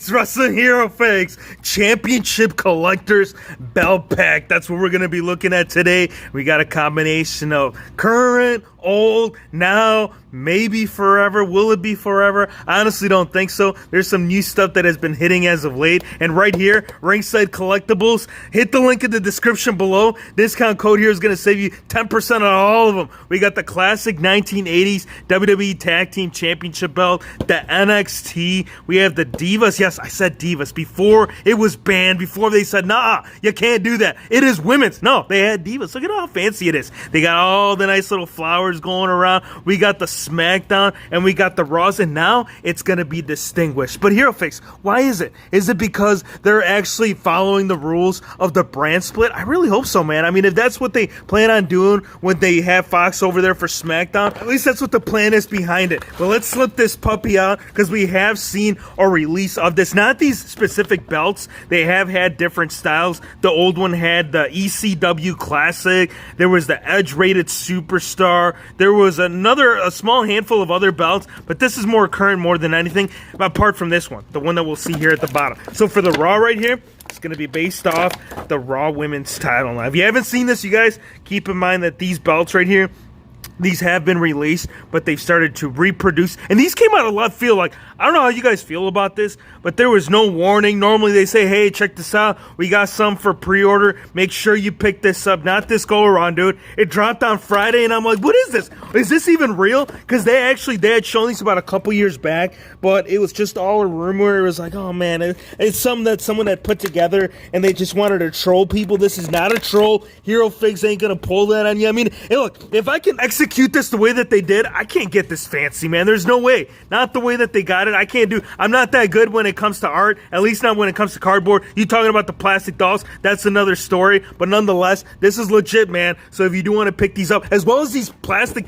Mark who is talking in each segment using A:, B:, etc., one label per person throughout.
A: It's Wrestling Hero Fakes Championship Collectors Belt Pack. That's what we're going to be looking at today. We got a combination of current, old, now, maybe forever. Will it be forever? I honestly don't think so. There's some new stuff that has been hitting as of late. And right here, Ringside Collectibles. Hit the link in the description below. Discount code here is going to save you 10% on all of them. We got the classic 1980s WWE Tag Team Championship belt, the NXT. We have the Divas. Yes, I said Divas. Before it was banned, before they said, nah, you can't do that. It is women's. No, they had Divas. Look at how fancy it is. They got all the nice little flowers going around. We got the SmackDown and we got the Raws, and now it's going to be distinguished. But Hero Fakes, why is it? Is it because they're actually following the rules of the brand split? I really hope so, man. I mean, if that's what they plan on doing when they have Fox over there for SmackDown, at least that's what the plan is behind it. But let's slip this puppy out because we have seen a release of this. Not these specific belts. They have had different styles. The old one had the ECW Classic. There was the Edge Rated Superstar. There was a small handful of other belts, but this is more current more than anything, apart from this one, the one that we'll see here at the bottom. So for the Raw right here, it's going to be based off the Raw Women's title. Now, if you haven't seen this, you guys, keep in mind that these belts right here, these have been released, but they've started to reproduce. And these came out of left field. Like, I don't know how you guys feel about this, but there was no warning. Normally they say, hey, check this out. We got some for pre-order. Make sure you pick this up. Not this go around, dude. It dropped on Friday, and I'm like, what is this? Is this even real? Because they had shown these about a couple years back, but it was just all a rumor. It was like, oh, man, it's something that someone had put together, and they just wanted to troll people. This is not a troll. Hero Fakes ain't going to pull that on you. I mean, hey, look, if I can execute this the way that they did, I can't get this fancy, man. There's no way. Not the way that they got it. I can't do. I'm not that good when it comes to art, at least not when it comes to cardboard. You talking about the plastic dolls, that's another story, but nonetheless, this is legit, man. So if you do want to pick these up, as well as these plastic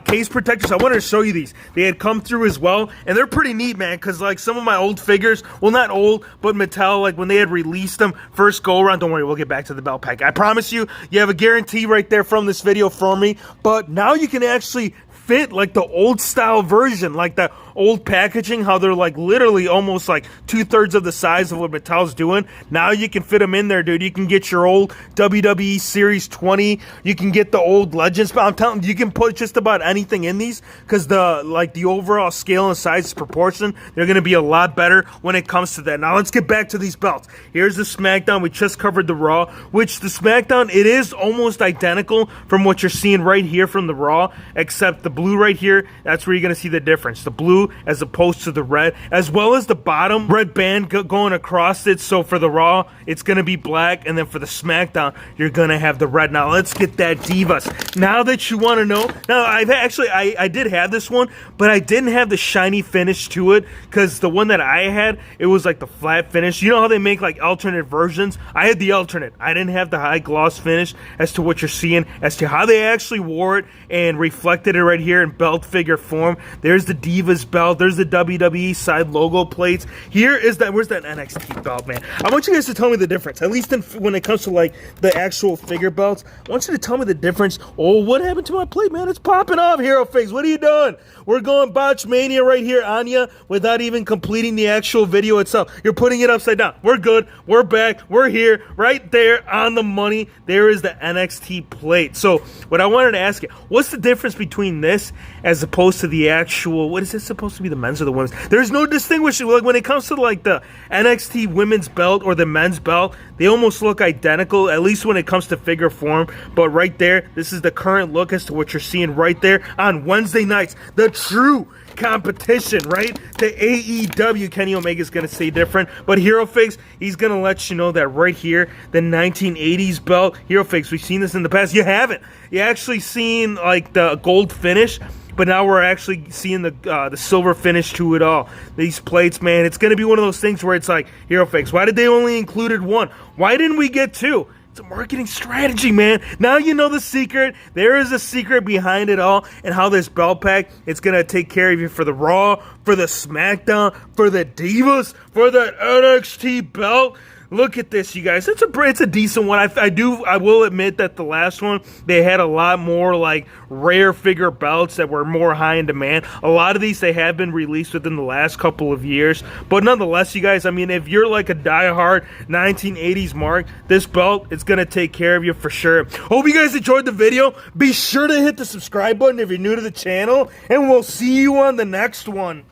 A: case protectors, I wanted to show you these. They had come through as well, and they're pretty neat, man, because like some of my old figures, well, not old, but Mattel, like when they had released them first go around, don't worry, we'll get back to the belt pack. I promise you, you have a guarantee right there from this video from me, but now you can actually fit like the old style version, like the old packaging, how they're like literally almost like 2/3 of the size of what Mattel's doing. Now you can fit them in there, dude. You can get your old WWE Series 20. You can get the old Legends. But I'm telling you, you can put just about anything in these because the overall scale and size proportion, they're going to be a lot better when it comes to that. Now let's get back to these belts. Here's the SmackDown. We just covered the Raw, which the SmackDown, it is almost identical from what you're seeing right here from the Raw, except the blue right here, that's where you're going to see the difference. The blue as opposed to the red, as well as the bottom red band going across it. So for the Raw, it's going to be black, and then for the SmackDown, you're going to have the red. Now let's get that Divas. Now that you want to know, now I did have this one, but I didn't have the shiny finish to it because the one that I had, it was like the flat finish. You know how they make like alternate versions? I had the alternate. I didn't have the high gloss finish as to what you're seeing, as to how they actually wore it and reflected it right here in belt figure form. There's the Divas belt. There's the WWE side logo plates. Here is that. Where's that NXT belt, man? I want you guys to tell me the difference. At least when it comes to like the actual figure belts, I want you to tell me the difference. Oh, what happened to my plate, man? It's popping off, Hero Fakes. What are you doing? We're going Botch Mania right here on ya without even completing the actual video itself. You're putting it upside down. We're good. We're back. We're here. Right there on the money. There is the NXT plate. So what I wanted to ask you, what's the difference between this as opposed to the actual, what is this supposed to be, the men's or the women's? There's no distinguishing. Like when it comes to like the NXT women's belt or the men's belt, they almost look identical, at least when it comes to figure form. But right there, this is the current look as to what you're seeing right there on Wednesday nights. The true competition, right? The AEW. Kenny Omega's going to say different, but Hero Fakes, he's going to let you know that right here, the 1980s belt. Hero Fakes, we've seen this in the past. You haven't. You actually seen like the gold finish, but now we're actually seeing the silver finish to it all. These plates, man, it's going to be one of those things where it's like, Hero Fakes, why did they only included one? Why didn't we get two? It's a marketing strategy, man. Now you know the secret. There is a secret behind it all, and how this belt pack, it's going to take care of you for the Raw, for the SmackDown, for the Divas, for the NXT belt. look at this, you guys. It's a decent one. I will admit that the last one, they had a lot more like rare figure belts that were more high in demand. A lot of these they have been released within the last couple of years, but nonetheless, you guys, I mean, if you're like a diehard 1980s mark, this belt it's gonna take care of you for sure. Hope you guys enjoyed the video. Be sure to hit the subscribe button if you're new to the channel, and we'll see you on the next one.